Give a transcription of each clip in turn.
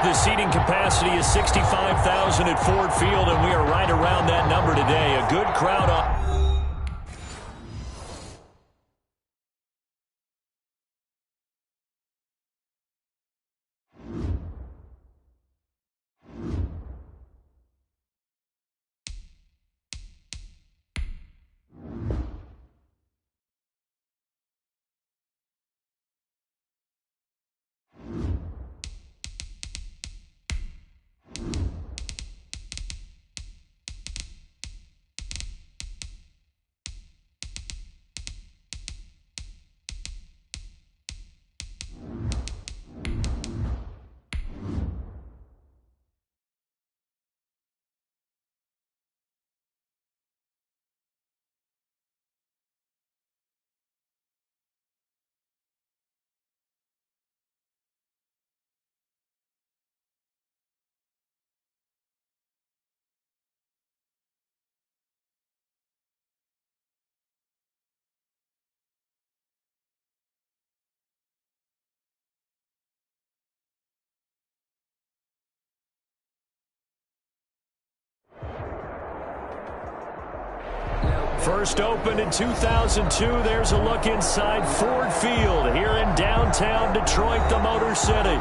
The seating capacity is 65,000 at Ford Field, and we are right around that number today. A good crowd up. First opened in 2002, there's a look inside Ford Field here in downtown Detroit, the Motor City.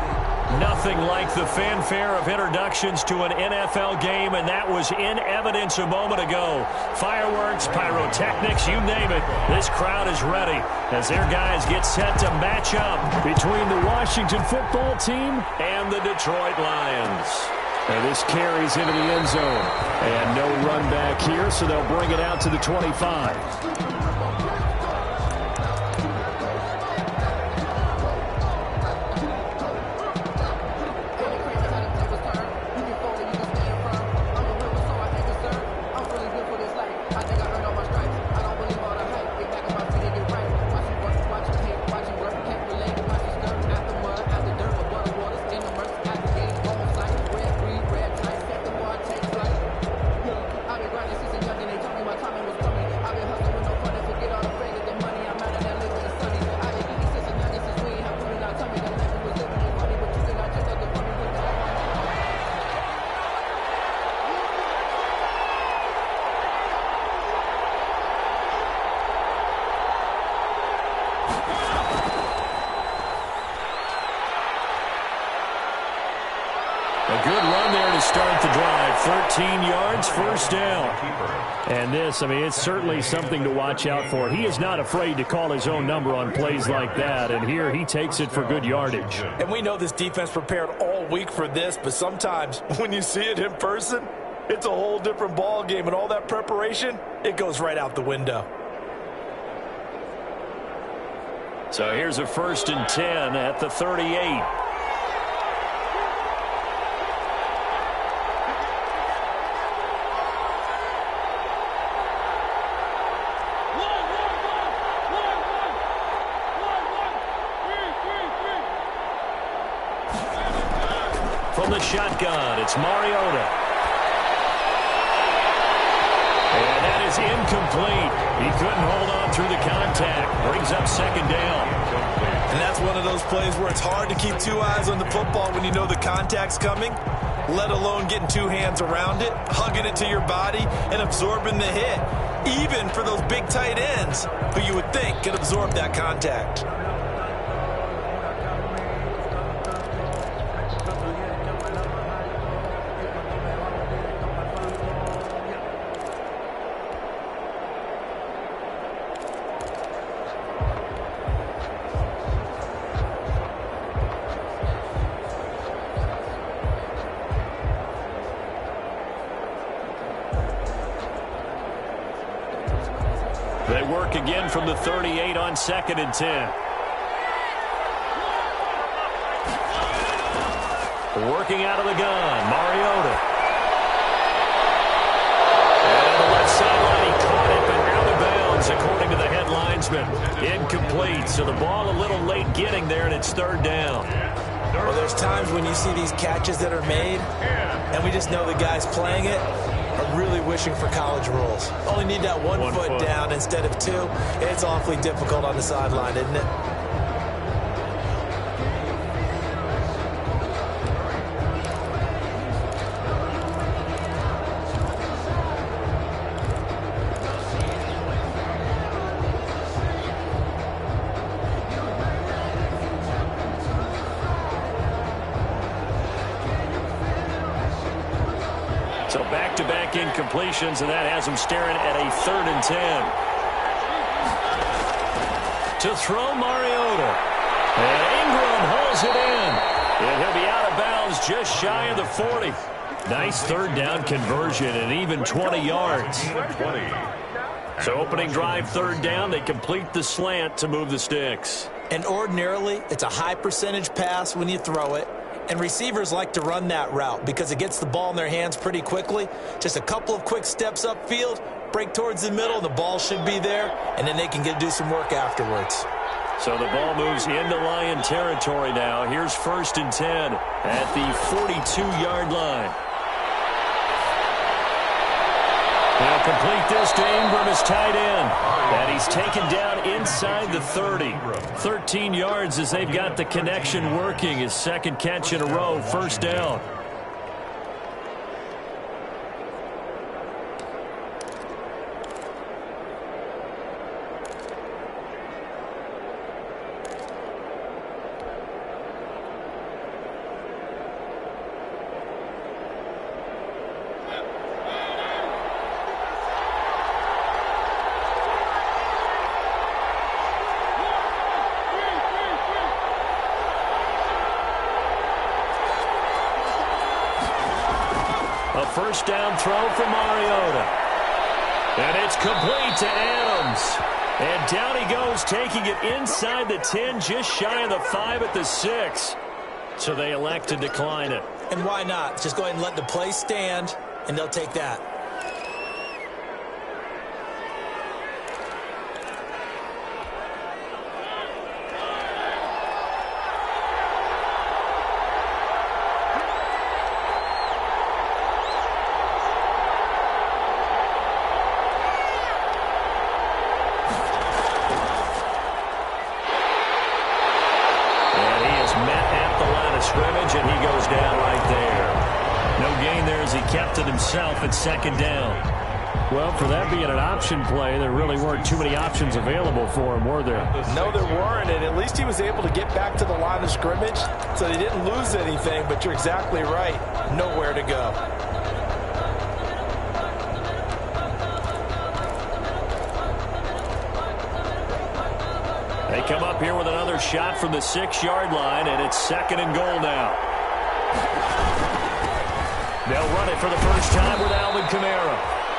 Nothing like the fanfare of introductions to an NFL game, and that was in evidence a moment ago. Fireworks, pyrotechnics, you name it. This crowd is ready as their guys get set to match up between the Washington football team and the Detroit Lions. And this carries into the end zone. And no run back here, so they'll bring it out to the 25. A good run there to start the drive. 13 yards, first down. And this, I mean, it's certainly something to watch out for. He is not afraid to call his own number on plays like that. And here he takes it for good yardage. And we know this defense prepared all week for this, but sometimes when you see it in person, it's a whole different ball game. And all that preparation, it goes right out the window. So here's a 1st and 10 at the 38. From the shotgun, it's Mariota. And that is incomplete. He couldn't hold on through the contact. Brings up 2nd down. And that's one of those plays where it's hard to keep 2 eyes on the football when you know the contact's coming, let alone getting 2 hands around it, hugging it to your body, and absorbing the hit. Even for those big tight ends who you would think could absorb that contact. They work again from the 38 on 2nd and 10. Working out of the gun, Mariota. And on the left sideline, he caught it, but out of bounds, according to the head linesman. Incomplete, so the ball a little late getting there, and it's 3rd down. Well, there's times when you see these catches that are made, and we just know the guys playing it are really wishing for college rules. Only need that one foot down instead of 2. It's awfully difficult on the sideline, isn't it? incompletions, and that has him staring at a 3rd and 10. To throw, Mariota. And Ingram hauls it in. And he'll be out of bounds just shy of the 40. Nice 3rd down conversion and even 20 yards. So opening drive, 3rd down. They complete the slant to move the sticks. And ordinarily, it's a high percentage pass when you throw it. And receivers like to run that route because it gets the ball in their hands pretty quickly. Just a couple of quick steps upfield, break towards the middle, and the ball should be there, and then they can do some work afterwards. So the ball moves into Lion territory now. Here's 1st and 10 at the 42-yard line. They'll complete this to Ingram as tight end. And he's taken down inside the 30. 13 yards as they've got the connection working. His 2nd catch in a row, 1st down. A 1st down throw for Mariota. And it's complete to Adams. And down he goes, taking it inside the 10, just shy of the 5 at the 6. So they elect to decline it. And why not? Just go ahead and let the play stand, and they'll take that. Scrimmage, and he goes down right there. No gain there as he kept it himself at 2nd down. Well, for that being an option play, there really weren't too many options available for him, were there? No, there weren't, and at least he was able to get back to the line of scrimmage, so they didn't lose anything, but you're exactly right. Nowhere to go. They come up here with another shot from the 6-yard line, and it's 2nd and goal now. They'll run it for the first time with Alvin Kamara.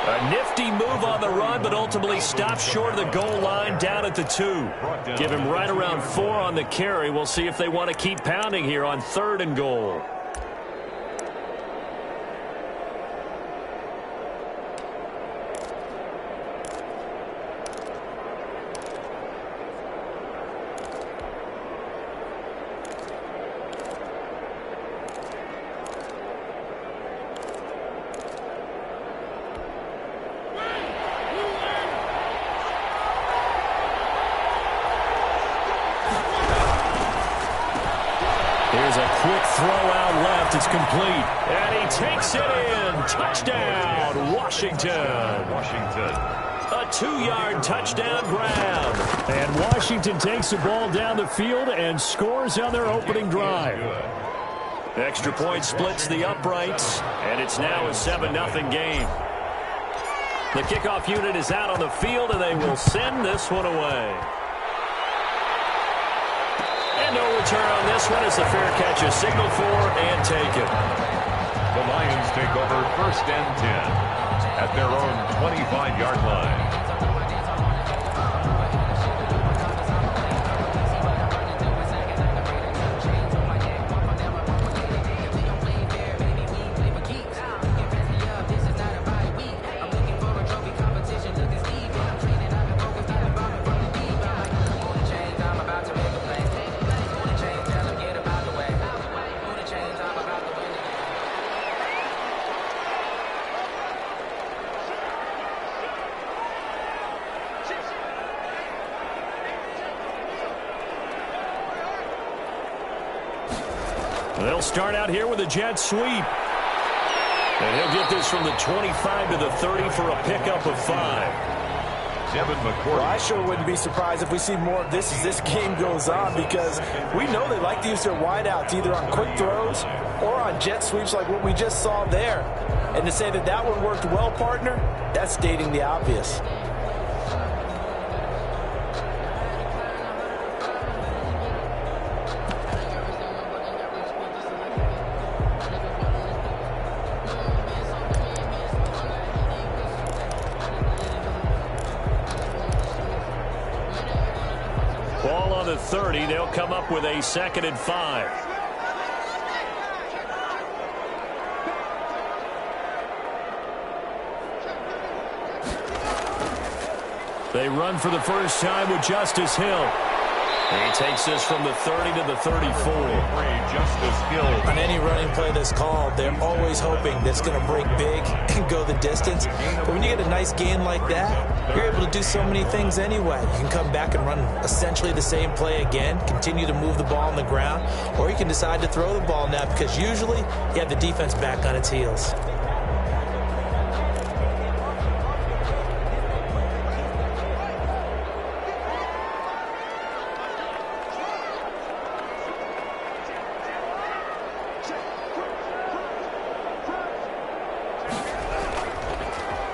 A nifty move on the run, but ultimately stopped short of the goal line down at the 2. Give him right around 4 on the carry. We'll see if they want to keep pounding here on 3rd and goal. Here's a quick throw out left. It's complete. And he takes it in. Touchdown, Washington. A 2-yard touchdown grab. And Washington takes the ball down the field and scores on their opening drive. Extra point splits the uprights, and it's now a 7-0 game. The kickoff unit is out on the field, and they will send this one away. And no return on this one as the fair catch is signaled for and taken. The Lions take over 1st and 10 at their own 25-yard line. They'll start out here with a jet sweep. And he'll get this from the 25 to the 30 for a pickup of 5. Well, I sure wouldn't be surprised if we see more of this as this game goes on, because we know they like to use their wideouts either on quick throws or on jet sweeps like what we just saw there. And to say that that one worked well, partner, that's stating the obvious. Ball on the 30. They'll come up with a 2nd and 5. They run for the first time with Justice Hill. And he takes this from the 30 to the 34. Justice Hill. On any running play that's called, they're always hoping that it's going to break big and go the distance. But when you get a nice gain like that, you're able to do so many things anyway. You can come back and run essentially the same play again, continue to move the ball on the ground, or you can decide to throw the ball now because usually you have the defense back on its heels.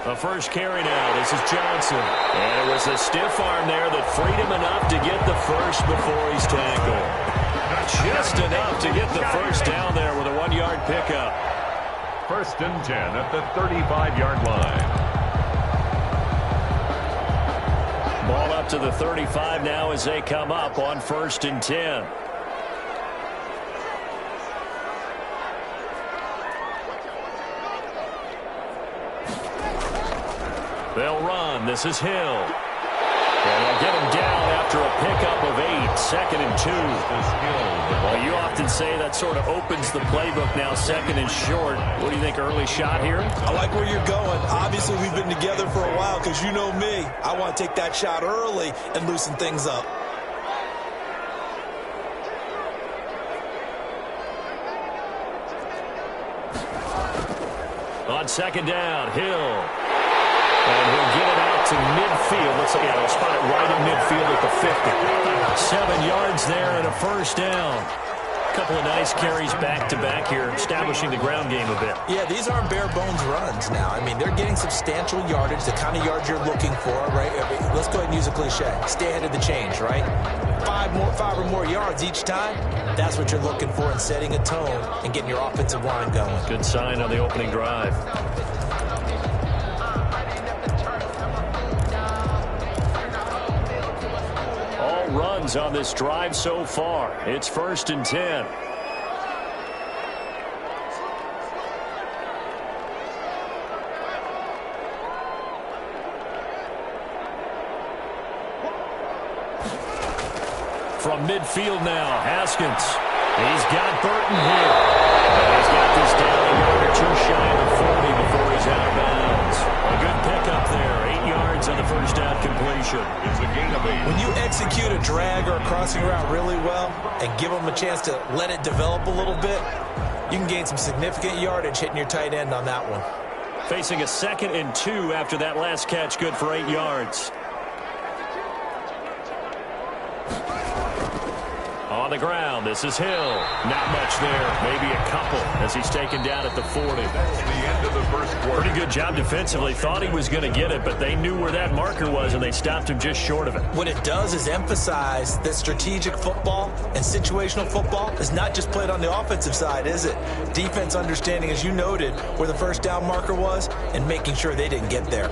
The first carry now. This is Johnson. And it was a stiff arm there that freed him enough to get the first before he's tackled. Just enough to get the first down there with a 1-yard pickup. 1st and 10 at the 35-yard line. Ball up to the 35 now as they come up on 1st and 10. They'll run. This is Hill. And they'll get him down after a pickup of 8. 2nd and 2. Well, you often say that sort of opens the playbook now, 2nd and short. What do you think, early shot here? I like where you're going. Obviously, we've been together for a while because you know me. I want to take that shot early and loosen things up. On 2nd down, Hill. And he'll get it out to midfield. Let's see, he'll spot it right in midfield at the 50. 7 yards there and a 1st down. A couple of nice carries back-to-back here, establishing the ground game a bit. Yeah, these aren't bare-bones runs now. I mean, they're getting substantial yardage, the kind of yards you're looking for, right? I mean, let's go ahead and use a cliche. Stay ahead of the change, right? 5 or more yards each time, that's what you're looking for in setting a tone and getting your offensive line going. Good sign on the opening drive. Runs on this drive so far. It's 1st and 10. From midfield now, Haskins. He's got Burton here. And he's got this down a yard or 2 shy of the 40 before he's out of bounds. A good pickup there. 8 yards on the first down completion. It's a gain of 8. When you execute a drag or a crossing route really well and give them a chance to let it develop a little bit, you can gain some significant yardage hitting your tight end on that one. Facing a 2nd and 2 after that last catch, good for 8 yards. On the ground, this is Hill. Not much there, maybe a couple as he's taken down at the 40. That's the end of the first quarter. Pretty good job defensively. Thought he was going to get it, but they knew where that marker was, and they stopped him just short of it. What it does is emphasize that strategic football and situational football is not just played on the offensive side, is it? Defense understanding, as you noted, where the first down marker was and making sure they didn't get there.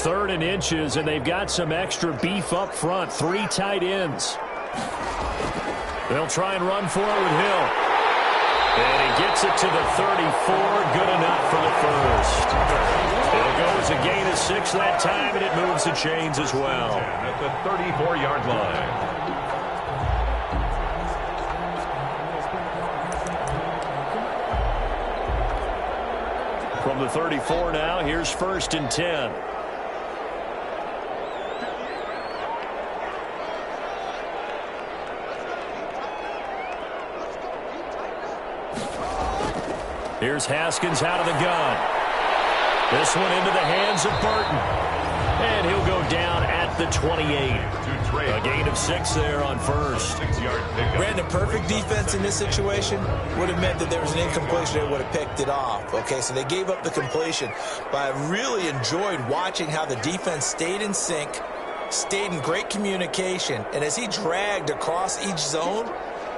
Third and inches, and they've got some extra beef up front. 3 tight ends. They'll try and run for it with Hill. And he gets it to the 34. Good enough for the first. It'll go as a gain of 6 that time, and it moves the chains as well. At the 34-yard line. From the 34 now, here's 1st and 10. Here's Haskins out of the gun. This one into the hands of Burton. And he'll go down at the 28. A gain of 6 there on first. Brandon, perfect defense in this situation would have meant that there was an incompletion. They would have picked it off. Okay, so they gave up the completion. But I really enjoyed watching how the defense stayed in sync, stayed in great communication. And as he dragged across each zone,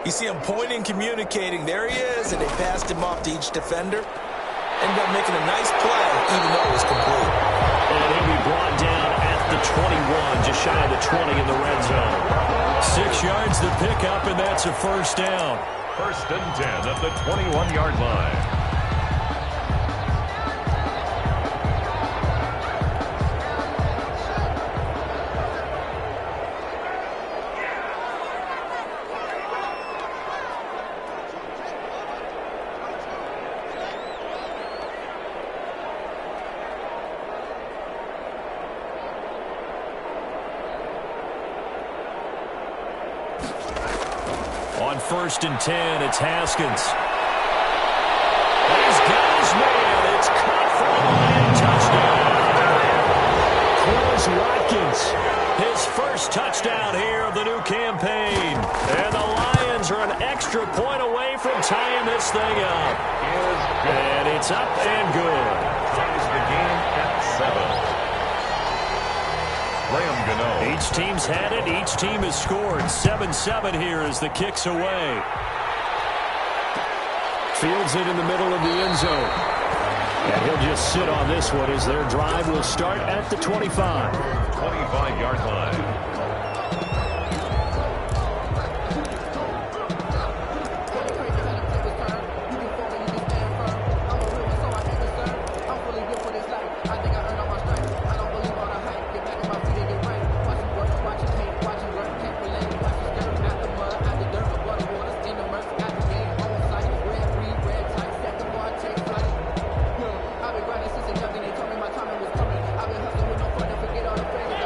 you see him pointing, communicating. There he is, and they passed him off to each defender. Ended up making a nice play, even though it was complete. And he'll be brought down at the 21, just shy of the 20 in the red zone. 6 yards to pick up, and that's a first down. First and 10 at the 21-yard line. On first and 10, it's Haskins. He's got his man. It's caught for a Lion touchdown. Quez Watkins, his first touchdown here of the new campaign. And the Lions are an extra point away from tying this thing up. And it's up and good. Ties the game at 7. Each team's had it. Each team has scored. 7-7 here as the kick's away. Fields it in the middle of the end zone. And he'll just sit on this one as their drive will start at the 25. 25-yard line.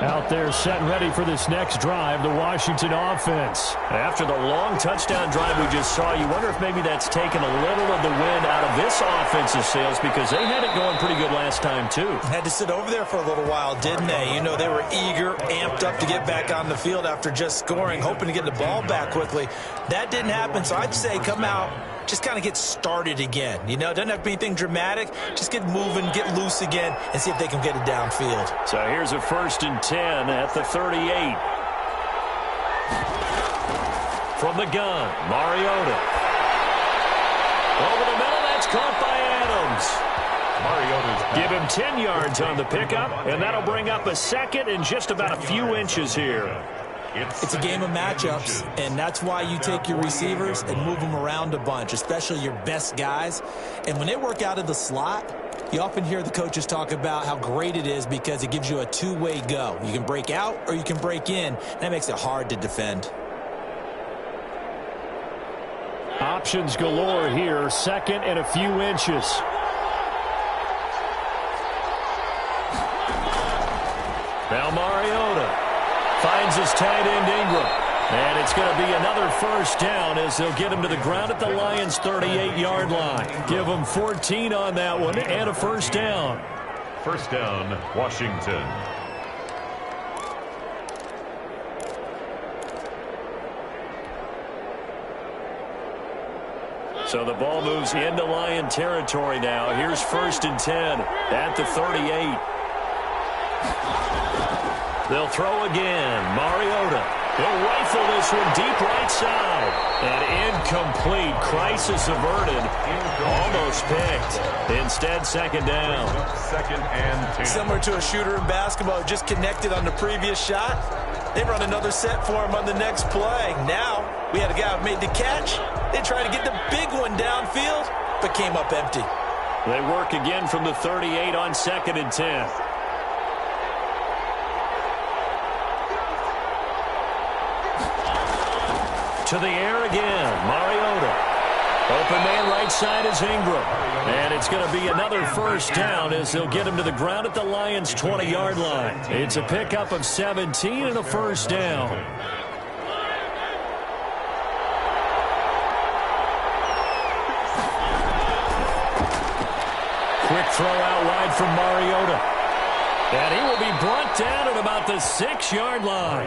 Out there set and ready for this next drive, the Washington offense. After the long touchdown drive we just saw, you wonder if maybe that's taken a little of the wind out of this offensive sails because they had it going pretty good last time too. Had to sit over there for a little while, didn't they? You know, they were eager, amped up to get back on the field after just scoring, hoping to get the ball back quickly. That didn't happen, so I'd say come out, just kind of get started again. You know, doesn't have to be anything dramatic. Just get moving, get loose again, and see if they can get it downfield. So here's a first and 10 at the 38. From the gun, Mariota. Over the middle, that's caught by Adams. Give him 10 yards on the pickup, and that'll bring up a second and just about a few inches here. It's a game of matchups, and that's why you take your receivers and move them around a bunch, especially your best guys. And when they work out of the slot, you often hear the coaches talk about how great it is because it gives you a two-way go. You can break out or you can break in. That makes it hard to defend. Options galore here, second and a few inches. Now Mariota finds his tight end Ingram. And it's going to be another first down as they'll get him to the ground at the Lions' 38-yard line. Give them 14 on that one and a first down. First down, Washington. So the ball moves into Lion territory now. Here's first and 10 at the 38. They'll throw again. Mariota. He'll rifle this one deep right side. And incomplete. Crisis averted. Almost picked. Instead, second down. Second and 10. Similar to a shooter in basketball, just connected on the previous shot. They run another set for him on the next play. Now, we had a guy who made the catch. They tried to get the big one downfield, but came up empty. They work again from the 38 on second and 10. To the air again, Mariota. Open man right side is Ingram. And it's going to be another first down as they'll get him to the ground at the Lions' 20-yard line. It's a pickup of 17 and a first down. throw out wide from Mariota. And he will be brought down at about the 6-yard line.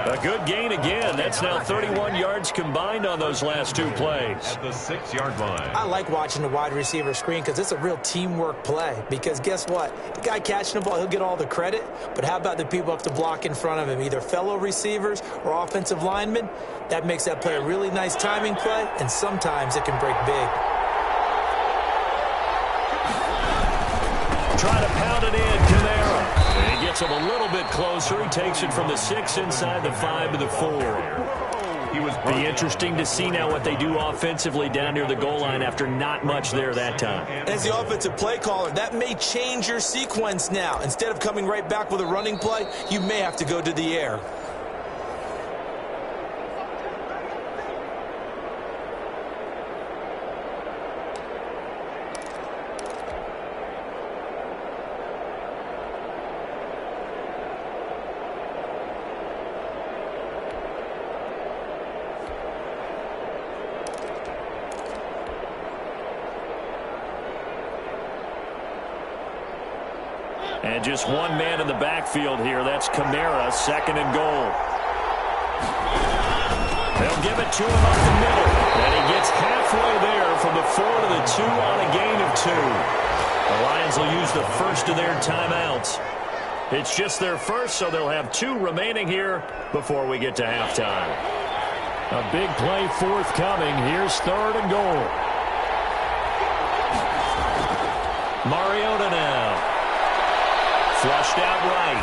A good gain again. That's now 31 yards combined on those last 2 plays. At the 6-yard line. I like watching the wide receiver screen because it's a real teamwork play. Because guess what? The guy catching the ball, he'll get all the credit. But how about the people up to block in front of him, either fellow receivers or offensive linemen? That makes that play a really nice timing play, and sometimes it can break big. Try to pound it in, Kamara. And he gets him a little bit closer. He takes it from the 6 inside the 5 to the 4. Be interesting to see now what they do offensively down near the goal line after not much there that time. As the offensive play caller, that may change your sequence now. Instead of coming right back with a running play, you may have to go to the air. And just one man in the backfield here. That's Kamara, 2nd and goal. They'll give it to him up the middle. And he gets halfway there from the 4 to the 2 on a gain of 2. The Lions will use the first of their timeouts. It's just their first, so they'll have 2 remaining here before we get to halftime. A big play forthcoming. Here's 3rd and goal. Mariota now. Flushed out right.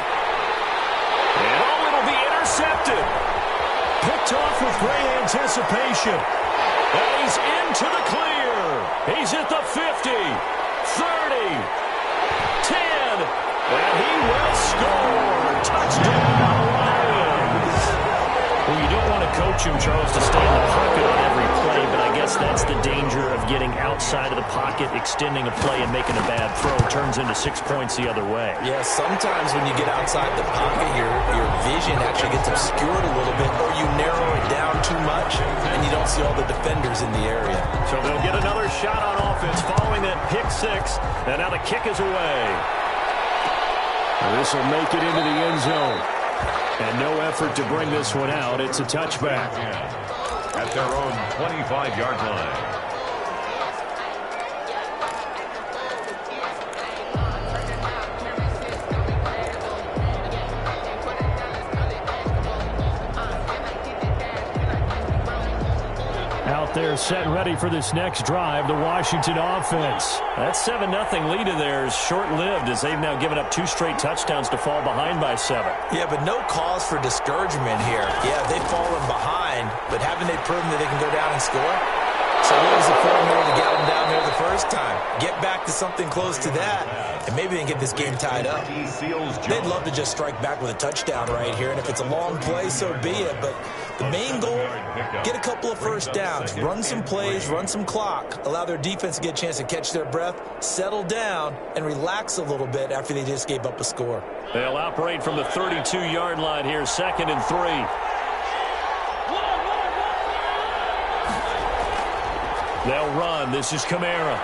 And oh, it'll be intercepted. Picked off with great anticipation. And he's into the clear. He's at the 50, 30, 10, and he will score. Touchdown, Lions. Well, you don't want to coach him, Charles, to stay in the pocket on every play, but I guess that's the danger of getting outside of the pocket, extending a play, and making a bad throw. Turns into 6 points the other way. Yeah, sometimes when you get outside the pocket, your vision actually gets obscured a little bit, or you narrow it down too much, and you don't see all the defenders in the area. So they'll get another shot on offense following that pick 6, and now the kick is away. This will make it into the end zone. And no effort to bring this one out. It's a touchback. At their own 25-yard line. Out there set and ready for this next drive, the Washington offense. That 7-0 lead of theirs short-lived as they've now given up 2 straight touchdowns to fall behind by 7. Yeah, but no cause for discouragement here. Yeah, they've fallen behind, but haven't they proven that they can go down and score? So what was the formula to get them down there the first time? Get back to something close to that, and maybe they can get this game tied up. They'd love to just strike back with a touchdown right here, and if it's a long play, so be it. But the main goal, get a couple of first downs, run some plays, run some clock, allow their defense to get a chance to catch their breath, settle down, and relax a little bit after they just gave up a score. They'll operate from the 32-yard line here, 2nd and 3. They'll run. This is Kamara.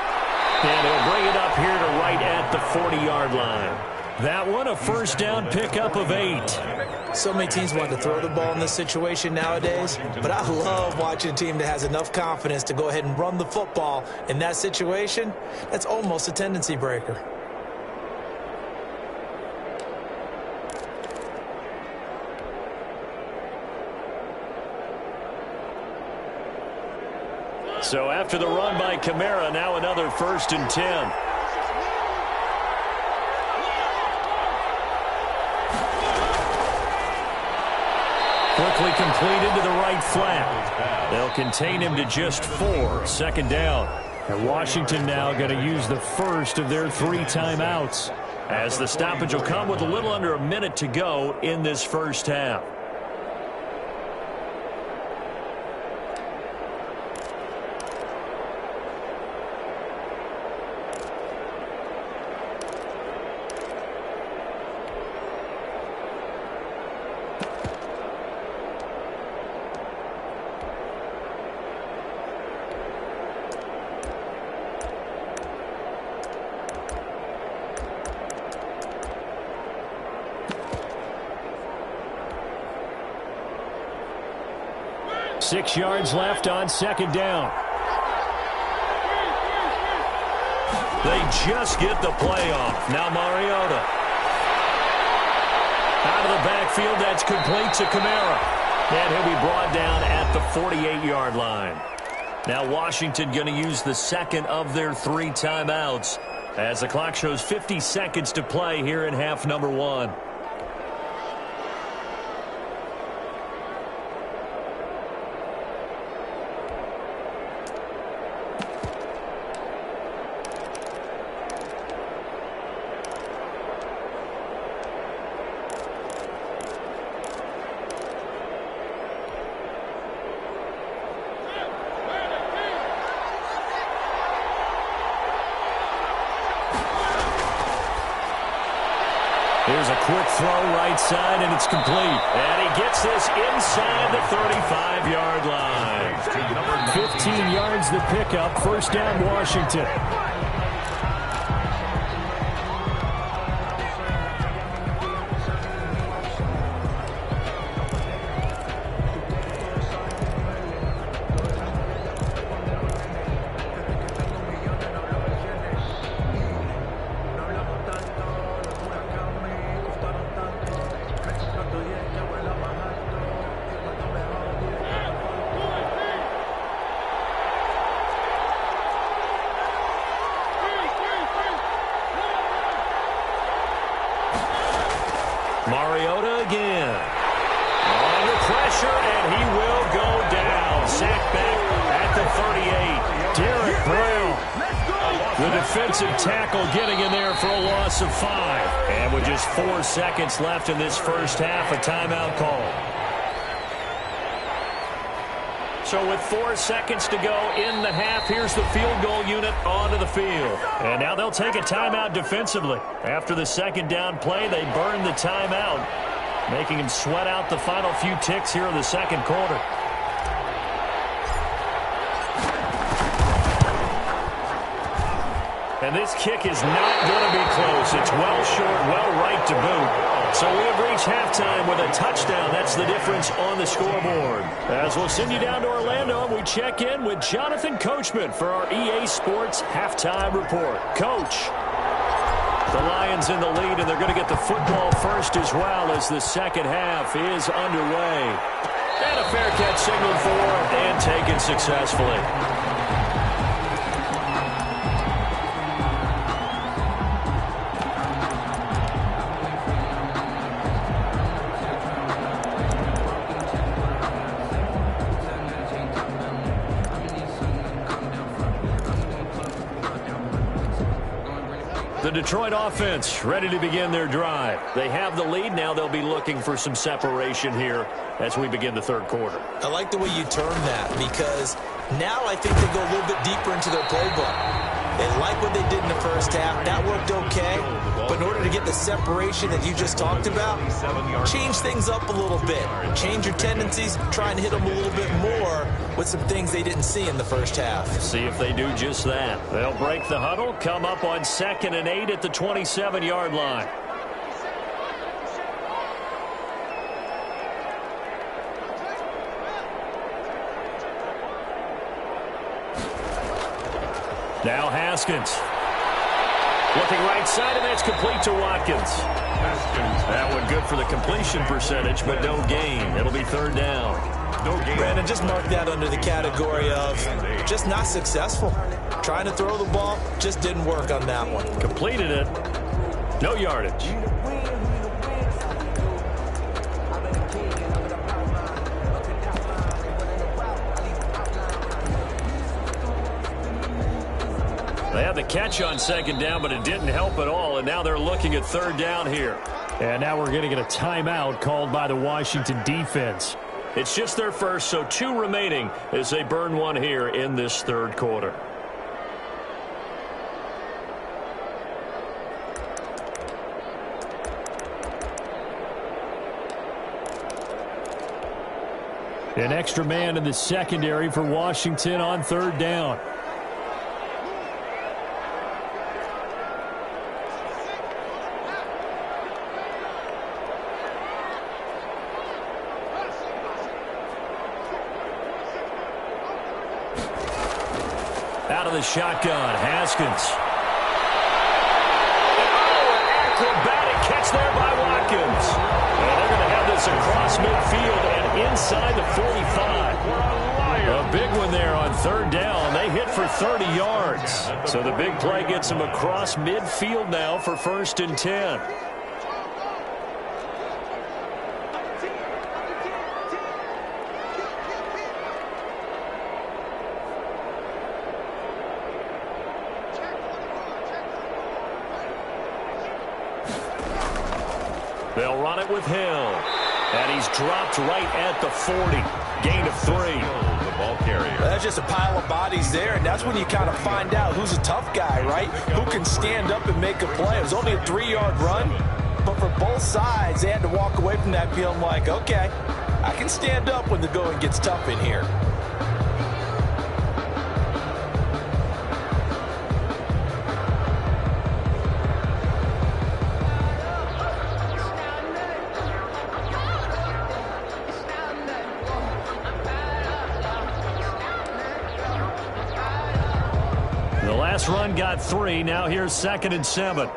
And he'll bring it up here to right at the 40-yard line. That one, a first down pickup of 8. So many teams want to throw the ball in this situation nowadays, but I love watching a team that has enough confidence to go ahead and run the football. In that situation, that's almost a tendency breaker. So after the run by Kamara, now another 1st and 10. Quickly completed to the right flat. They'll contain him to just 4. 2nd down. And Washington now going to use the first of their 3 timeouts, as the stoppage will come with a little under a minute to go in this first half. 6 yards left on second down. They just get the play off. Now Mariota. Out of the backfield, that's complete to Kamara. And he'll be brought down at the 48-yard line. Now Washington going to use the second of their 3 timeouts as the clock shows 50 seconds to play here in half number 1. Here's a quick throw right side, and it's complete. And he gets this inside the 35-yard line. 15 yards the pickup. First down, Washington. Mariota again. Under pressure, and he will go down. Sacked back at the 38. Derek Brown. The defensive tackle getting in there for a loss of 5. And with just 4 seconds left in this first half, a timeout call. So with 4 seconds to go in the half, here's the field goal unit onto the field. And now they'll take a timeout defensively. After the second down play, they burn the timeout, making them sweat out the final few ticks here in the second quarter. And this kick is not going to be close. It's well short, well right to boot. So we have reached halftime with a touchdown. That's the difference on the scoreboard. As we'll send you down to Orlando, we check in with Jonathan Coachman for our EA Sports Halftime Report. Coach, the Lions in the lead, and they're going to get the football first as well as the second half is underway. And a fair catch signaled for and taken successfully. The Detroit offense ready to begin their drive. They have the lead. Now they'll be looking for some separation here as we begin the third quarter. I like the way you term that, because now I think they go a little bit deeper into their playbook. They like what they did in the first half. That worked okay. But in order to get the separation that you just talked about, change things up a little bit. Change your tendencies. Try and hit them a little bit more with some things they didn't see in the first half. See if they do just that. They'll break the huddle, come up on 2nd and 8 at the 27-yard line. Now Haskins. Looking right side, and that's complete to Watkins. That one good for the completion percentage, but no gain. It'll be third down. No gain. Brandon, just mark that under the category of just not successful. Trying to throw the ball, just didn't work on that one. Completed it. No yardage. They had the catch on second down, but it didn't help at all, and now they're looking at third down here. And now we're going to get a timeout called by the Washington defense. It's just their first, so 2 remaining as they burn one here in this third quarter. An extra man in the secondary for Washington on third down. Out of the shotgun, Haskins. Acrobatic catch there by Watkins. And they're going to have this across midfield and inside the 45. A big one there on third down. They hit for 30 yards. So the big play gets them across midfield now for 1st and 10. They'll run it with Hill. And he's dropped right at the 40. Gain of 3. The ball carrier. That's just a pile of bodies there, and that's when you kind of find out who's a tough guy, right? Who can stand up and make a play. It was only a 3-yard run, but for both sides, they had to walk away from that feeling like, okay, I can stand up when the going gets tough in here. The last run got 3. Now here's 2nd and 7.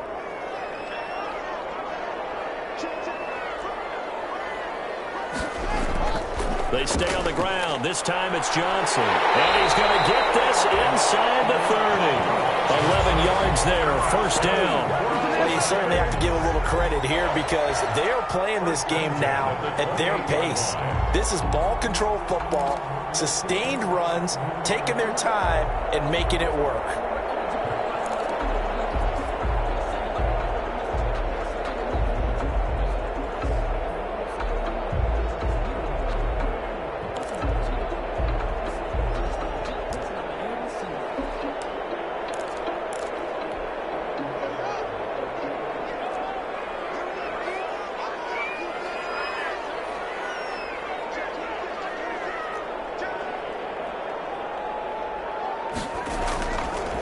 They stay on the ground. This time it's Johnson. And he's going to get this inside the 30. 11 yards there, 1st down. Well, you certainly have to give a little credit here because they are playing this game now at their pace. This is ball control football, sustained runs, taking their time and making it work.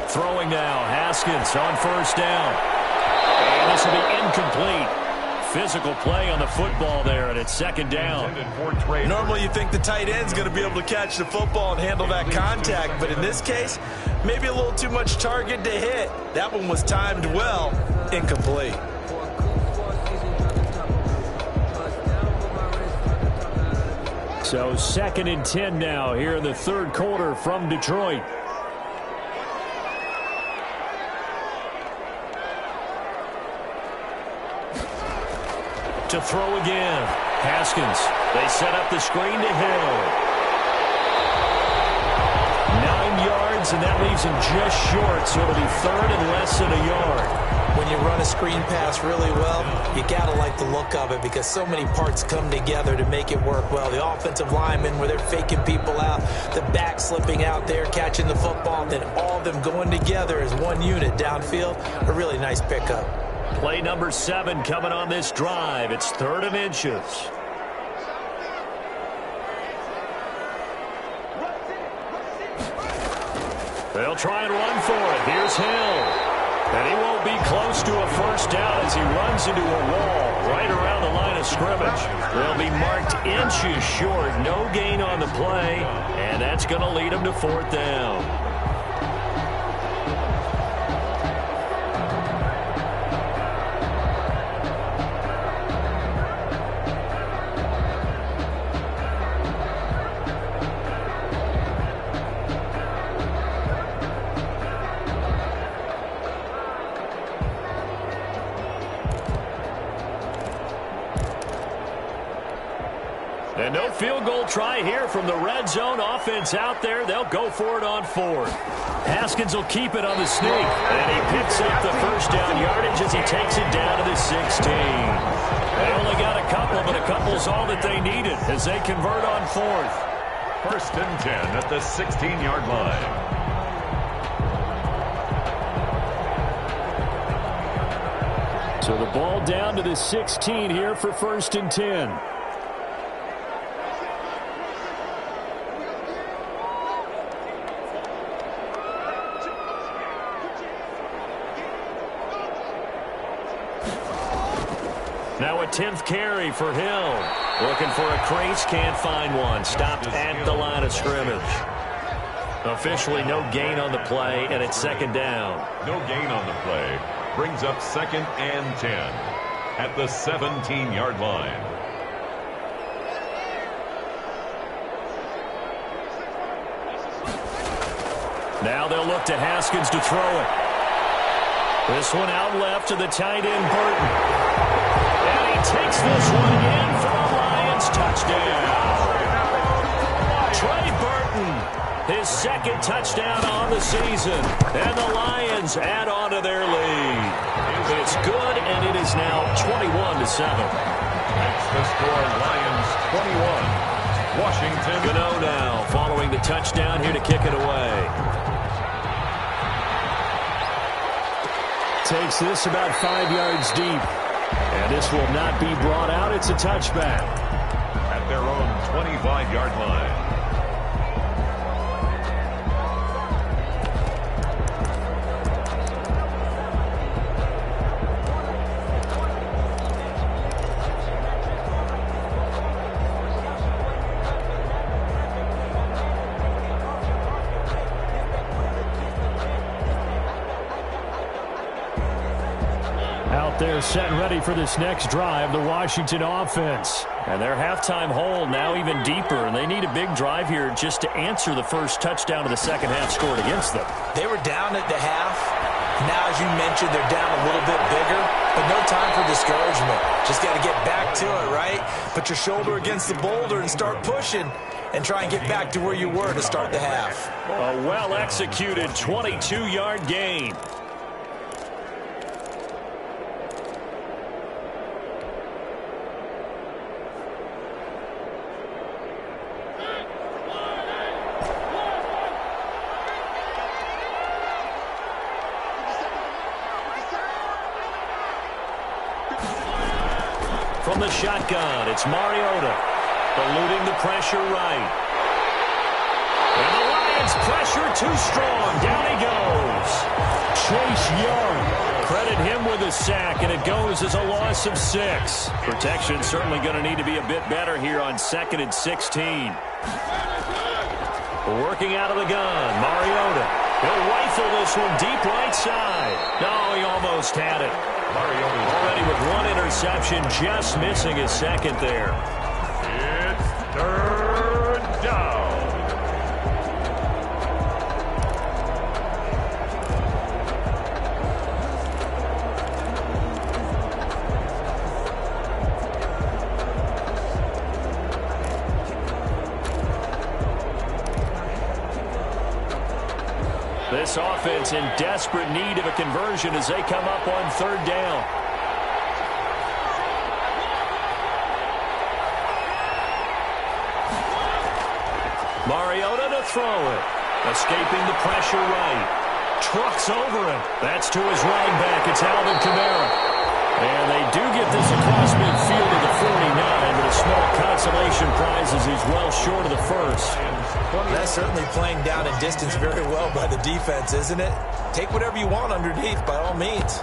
Throwing now, Haskins on 1st down. And this will be incomplete. Physical play on the football there, and it's 2nd down. Normally you think the tight end's going to be able to catch the football and handle that contact, but in this case, maybe a little too much target to hit. That one was timed well, incomplete. So 2nd and 10 now here in the 3rd quarter from Detroit. To throw again. Haskins. They set up the screen to Hill. 9 yards, and that leaves him just short, so it'll be 3rd and less than a yard. When you run a screen pass really well, you got to like the look of it because so many parts come together to make it work well. The offensive linemen, where they're faking people out, the back slipping out there, catching the football, and then all of them going together as one unit downfield. A really nice pickup. Play number 7 coming on this drive. It's 3rd and inches. They'll try and run for it. Here's Hill. And he won't be close to a 1st down as he runs into a wall right around the line of scrimmage. They'll be marked inches short. No gain on the play. And that's going to lead him to 4th down. And no field goal try here from the red zone. Offense out there. They'll go for it on 4th. Haskins will keep it on the sneak. And he picks up the 1st down yardage as he takes it down to the 16. They only got a couple, but a couple's all that they needed as they convert on 4th. 1st and 10 at the 16-yard line. So the ball down to the 16 here for 1st and 10. Now a 10th carry for Hill. Looking for a crease, can't find one. Stopped at the line of scrimmage. Officially no gain on the play, and it's second down. No gain on the play. Brings up 2nd and 10 at the 17-yard line. Now they'll look to Haskins to throw it. This one out left to the tight end, Burton. And he takes this one in for the Lions. Touchdown. Trey Burton, his second touchdown on the season. And the Lions add on to their lead. It's good, and it is now 21-7. That's the score. Lions 21. Washington. Gano now following the touchdown here to kick it away. Takes this about 5 yards deep. And this will not be brought out. It's a touchback. At their own 25-yard line. They're set and ready for this next drive, the Washington offense. And their halftime hole now even deeper, and they need a big drive here just to answer the first touchdown of the second half scored against them. They were down at the half. Now, as you mentioned, they're down a little bit bigger, but no time for discouragement. Just got to get back to it, right? Put your shoulder against the boulder and start pushing and try and get back to where you were to start the half. A well-executed 22-yard gain. From the shotgun, it's Mariota, eluding the pressure right. And the Lions pressure too strong. Down he goes. Chase Young. Credit him with a sack, and it goes as a loss of 6. Protection certainly going to need to be a bit better here on 2nd and 16. Working out of the gun, Mariota. He'll rifle this one deep right side. No, he almost had it. Mariota already with one interception, just missing his second there. It's 3rd down. This offense in desperate need of a conversion as they come up on 3rd down. Mariota to throw it. Escaping the pressure right. Trucks over him. That's to his running back. It's Alvin Kamara. And they do get this across midfield of the 49, but a small consolation prize as he's well short of the first. That's certainly playing down in distance very well by the defense, isn't it? Take whatever you want underneath, by all means.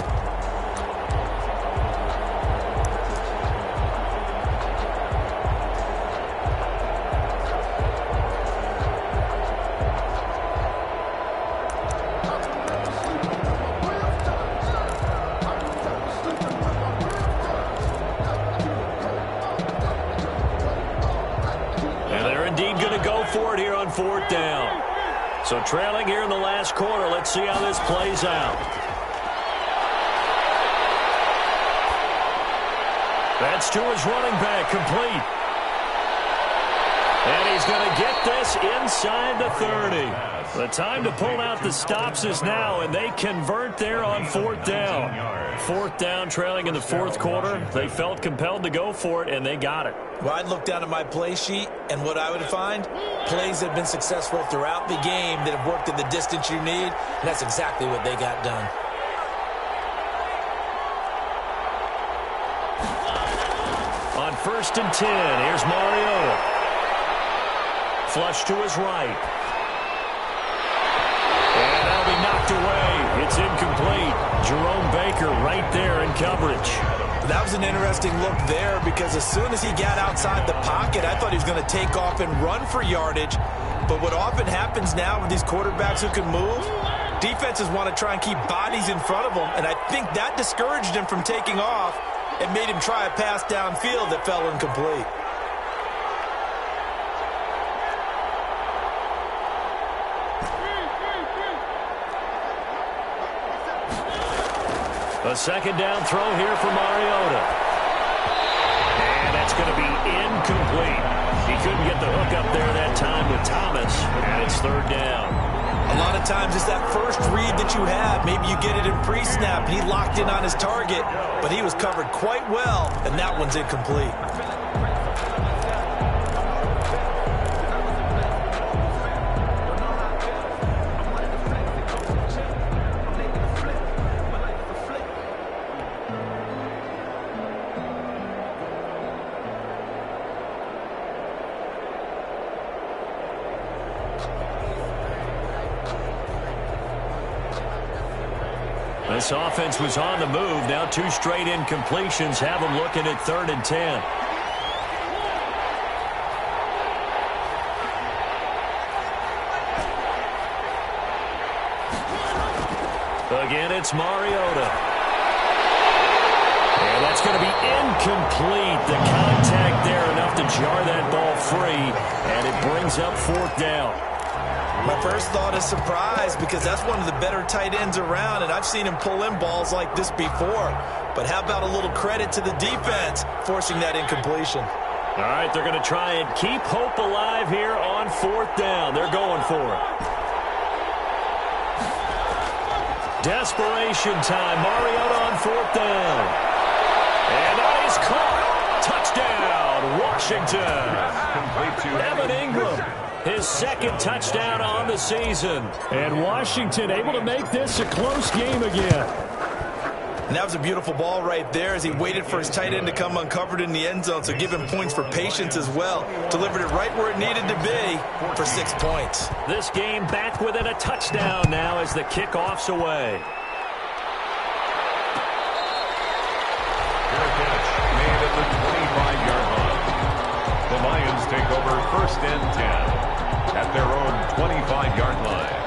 For it here on 4th down. So trailing here in the last quarter. Let's see how this plays out. That's to his running back, complete. And he's going to get this inside the 30. The time to pull out the stops is now, and they convert there on 4th down. 4th down, trailing in the 4th quarter. They felt compelled to go for it, and they got it. Well, I'd look down at my play sheet, and what I would find, plays that have been successful throughout the game that have worked at the distance you need, and that's exactly what they got done. On 1st and 10, here's Mariota. Flush to his right. And that'll be knocked away. It's incomplete. Jerome Baker right there in coverage. That was an interesting look there because as soon as he got outside the pocket, I thought he was going to take off and run for yardage. But what often happens now with these quarterbacks who can move, defenses want to try and keep bodies in front of them, and I think that discouraged him from taking off and made him try a pass downfield that fell incomplete. A second down throw here for Mariota. And that's going to be incomplete. He couldn't get the hook up there that time with Thomas, and it's third down. A lot of times it's that first read that you have. Maybe you get it in pre-snap, and he locked in on his target, but he was covered quite well, and that one's incomplete. This offense was on the move. Now 2 straight incompletions have them looking at 3rd and 10. Again, it's Mariota. And that's going to be incomplete. The contact there enough to jar that ball free, and it brings up 4th down. My first thought is surprise because that's one of the better tight ends around, and I've seen him pull in balls like this before. But how about a little credit to the defense forcing that incompletion? All right, they're going to try and keep hope alive here on 4th down. They're going for it. Desperation time. Mariota on 4th down. And that is caught. Touchdown, Washington. Evan Ingram. His 2nd touchdown on the season. And Washington able to make this a close game again. And that was a beautiful ball right there as he waited for his tight end to come uncovered in the end zone, so give him points for patience as well. Delivered it right where it needed to be for 6 points. This game back within a touchdown now as the kickoff's away. Fair catch made at the 25-yard line. The Lions take over 1st and 10. At their own 25-yard line.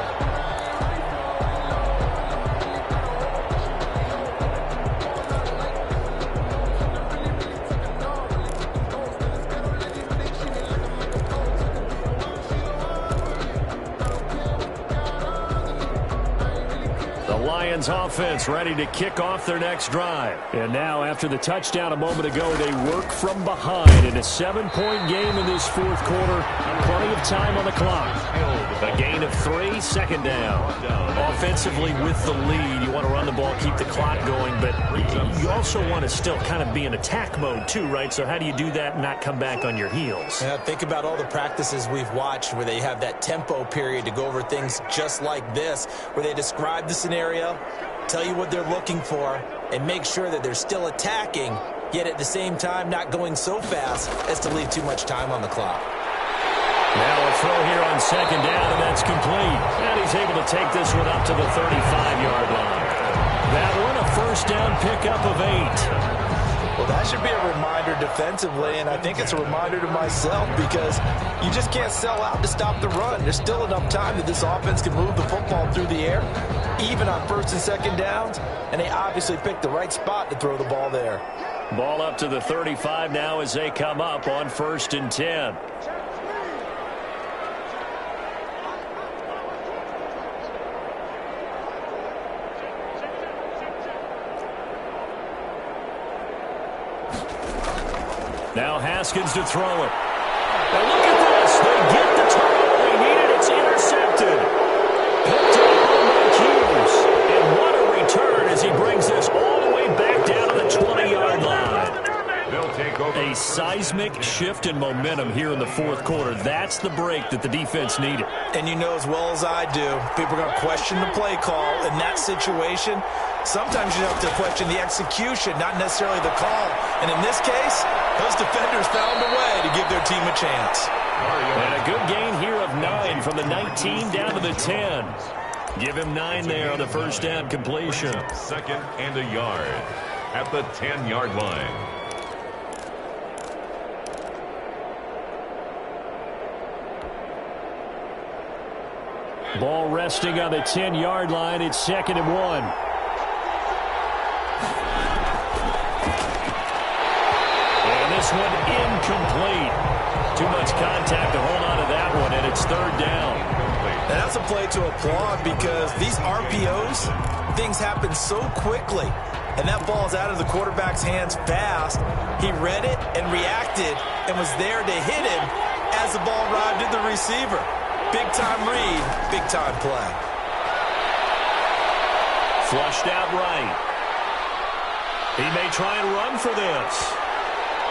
Lions offense ready to kick off their next drive. And now after the touchdown a moment ago, they work from behind in a 7-point game in this 4th quarter. Plenty of time on the clock. A gain of 3, 2nd down. Offensively with the lead, you want to run the ball, keep the clock going, but you also want to still kind of be in attack mode too, right? So how do you do that and not come back on your heels? Yeah, think about all the practices we've watched where they have that tempo period to go over things just like this, where they describe the scenario, tell you what they're looking for, and make sure that they're still attacking, yet at the same time not going so fast as to leave too much time on the clock. Now a throw here on 2nd down, and that's complete. And he's able to take this one up to the 35-yard line. That one, a 1st down pickup of 8. Well, that should be a reminder defensively, and I think it's a reminder to myself because you just can't sell out to stop the run. There's still enough time that this offense can move the football through the air, even on 1st and 2nd downs, and they obviously picked the right spot to throw the ball there. Ball up to the 35 now as they come up on 1st and 10. Now Haskins to throw it. And look at this. They get the turnover they needed. It's intercepted. Picked up on Mike Hughes. And what a return as he brings this all the way back down to the 20-yard line. They'll take over. A seismic shift in momentum here in the 4th quarter. That's the break that the defense needed. And you know as well as I do, people are going to question the play call in that situation. Sometimes you have to question the execution, not necessarily the call. And in this case, those defenders found a way to give their team a chance. And a good gain here of 9 from the 19 down to the 10. Give him 9 there on the 1st down completion. 2nd and a yard. at the 10-yard line. Ball resting on the 10-yard line. It's 2nd and 1. And this one incomplete. Too much contact to hold on to that one, and it's 3rd down. And that's a play to applaud because these RPOs, things happen so quickly. And that ball's out of the quarterback's hands fast. He read it and reacted and was there to hit him as the ball arrived at the receiver. Big-time read, big-time play. Flushed out right. He may try and run for this.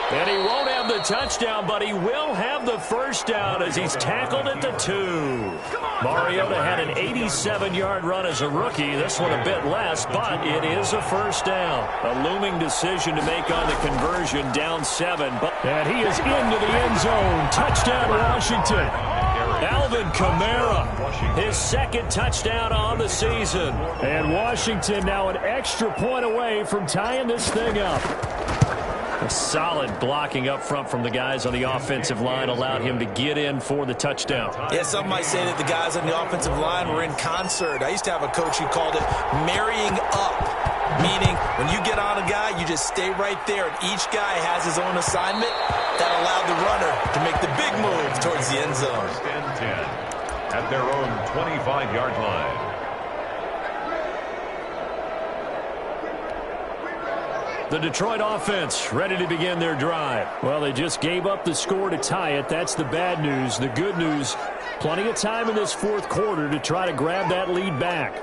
And he won't have the touchdown, but he will have the first down as he's tackled at the 2. Mariota had an 87-yard run as a rookie. This one a bit less, but it is a first down. A looming decision to make on the conversion, down 7. And he is into the end zone. Touchdown, Washington. Alvin Kamara, his 2nd touchdown on the season. And Washington now an extra point away from tying this thing up. A solid blocking up front from the guys on the offensive line allowed him to get in for the touchdown. Yeah, some might say that the guys on the offensive line were in concert. I used to have a coach who called it marrying up, meaning when you get on a guy, you just stay right there, and each guy has his own assignment. That allowed the runner to make the big move towards the end zone. 1st and 10 at their own 25-yard line. The Detroit offense ready to begin their drive. Well, they just gave up the score to tie it. That's the bad news. The good news, plenty of time in this 4th quarter to try to grab that lead back.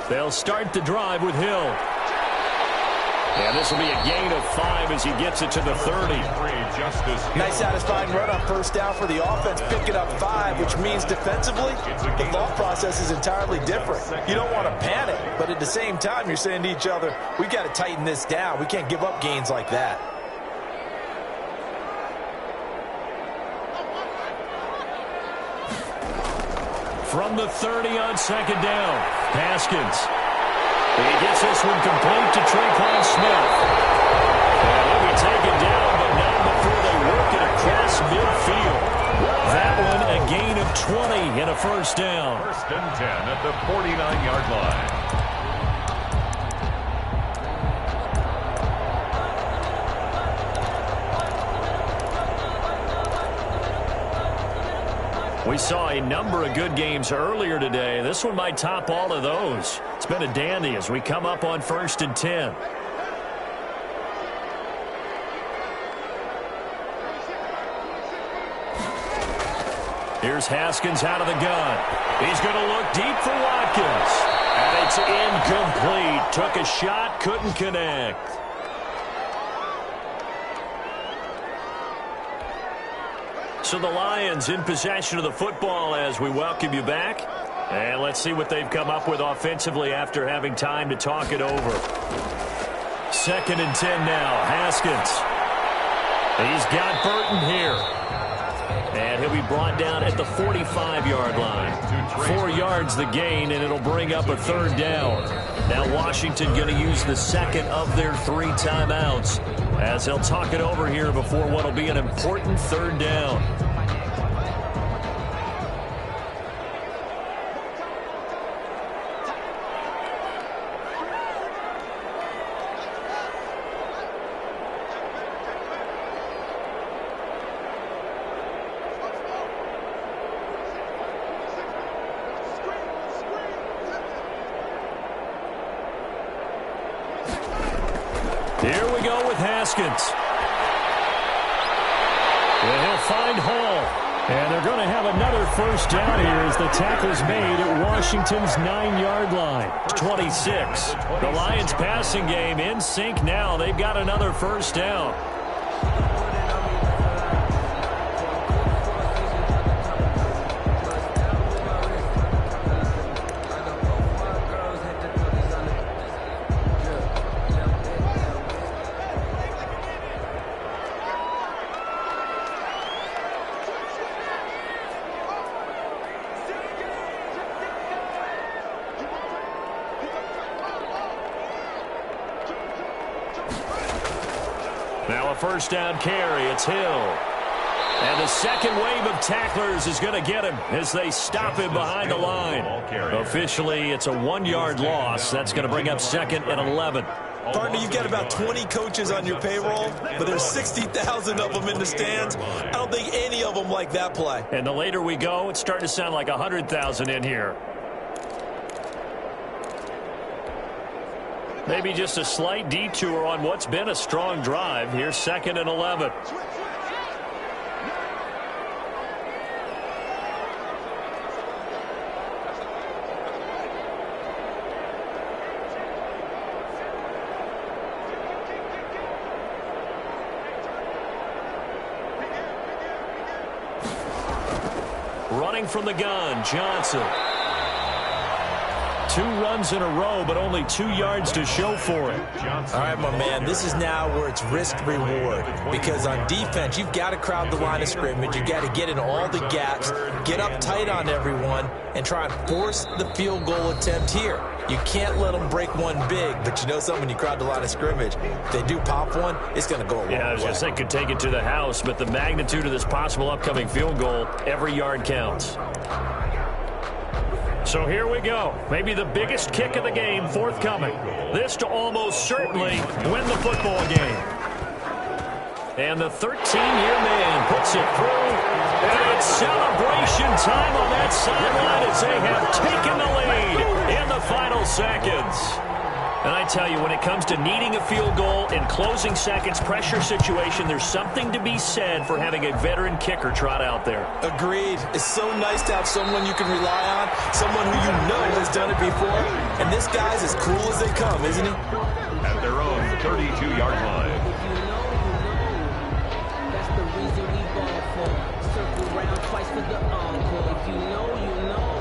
They'll start the drive with Hill. And this will be a gain of 5 as he gets it to the 30. Nice satisfying run on first down for the offense, picking up 5, which means defensively, the thought process is entirely different. You don't want to panic, but at the same time, you're saying to each other, we've got to tighten this down. We can't give up gains like that. From the 30 on 2nd down, Haskins. He gets this one complete to Tre'Quan Smith. And he'll be taken down, but not before they work it across midfield. That one a gain of 20 and a first down. 1st and 10 at the 49-yard line. We saw a number of good games earlier today. This one might top all of those. It's been a dandy as we come up on 1st and 10. Here's Haskins out of the gun. He's going to look deep for Watkins. And it's incomplete. Took a shot, couldn't connect. So the Lions in possession of the football as we welcome you back. And let's see what they've come up with offensively after having time to talk it over. 2nd and 10 now. Haskins. He's got Burton here. And he'll be brought down at the 45-yard line. 4 yards the gain, and it'll bring up a 3rd down. Now Washington going to use the 2nd of their 3 timeouts as they'll talk it over here before what will be an important 3rd down. Here we go with Haskins. And he'll find Hall. And they're going to have another first down here as the tackle's made at Washington's 9-yard line. 26. The Lions passing game in sync now. They've got another first down. a first down carry. It's Hill. And the second wave of tacklers is going to get him as they stop him behind the line. Officially, it's a 1-yard loss. That's going to bring up second and 11. Partner, you've got about 20 coaches on your payroll, but there's 60,000 of them in the stands. I don't think any of them like that play. And the later we go, it's starting to sound like 100,000 in here. Maybe just a slight detour on what's been a strong drive. Here's second and 11. Running from the gun, Johnson. 2 runs in a row, but only 2 yards to show for it. All right, my man, this is now where it's risk-reward. Because on defense, you've got to crowd the line of scrimmage. You've got to get in all the gaps, get up tight on everyone, and try and force the field goal attempt here. You can't let them break one big, but you know something, when you crowd the line of scrimmage, if they do pop one, it's going to go a long way. Yeah, I was going to say could take it to the house, but the magnitude of this possible upcoming field goal, every yard counts. So here we go. Maybe the biggest kick of the game forthcoming. This to almost certainly win the football game. And the 13-year man puts it through. And it's celebration time on that sideline as they have taken the lead in the final seconds. And I tell you, when it comes to needing a field goal in closing seconds pressure situation, there's something to be said for having a veteran kicker trot out there. Agreed. It's so nice to have someone you can rely on, someone who you know has done it before. And this guy's as cool as they come, isn't he? At their own 32-yard line. That's the reason we ball for. Circle round twice for the encore. If you know, you know.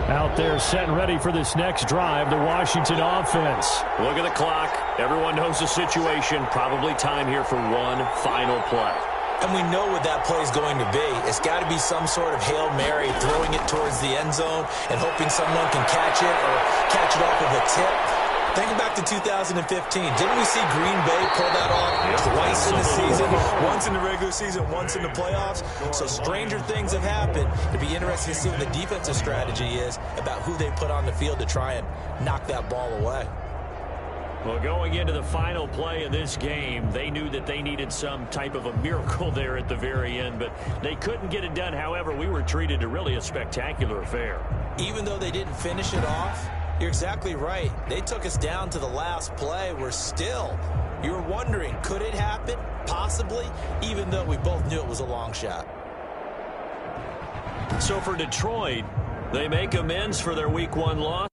Out there set and ready for this next drive, the Washington offense. Look at the clock. Everyone knows the situation. Probably time here for one final play. And we know what that play is going to be. It's got to be some sort of Hail Mary, throwing it towards the end zone and hoping someone can catch it or catch it off of a tip. Think back to 2015. Didn't we see Green Bay pull that off twice in the season? Once in the regular season, once in the playoffs. So stranger things have happened. It'd be interesting to see what the defensive strategy is about who they put on the field to try and knock that ball away. Well, going into the final play of this game, they knew that they needed some type of a miracle there at the very end, but they couldn't get it done. However, we were treated to really a spectacular affair. Even though they didn't finish it off, you're exactly right. They took us down to the last play. We're still, you were wondering, could it happen? Possibly, even though we both knew it was a long shot. So for Detroit, they make amends for their Week 1 loss.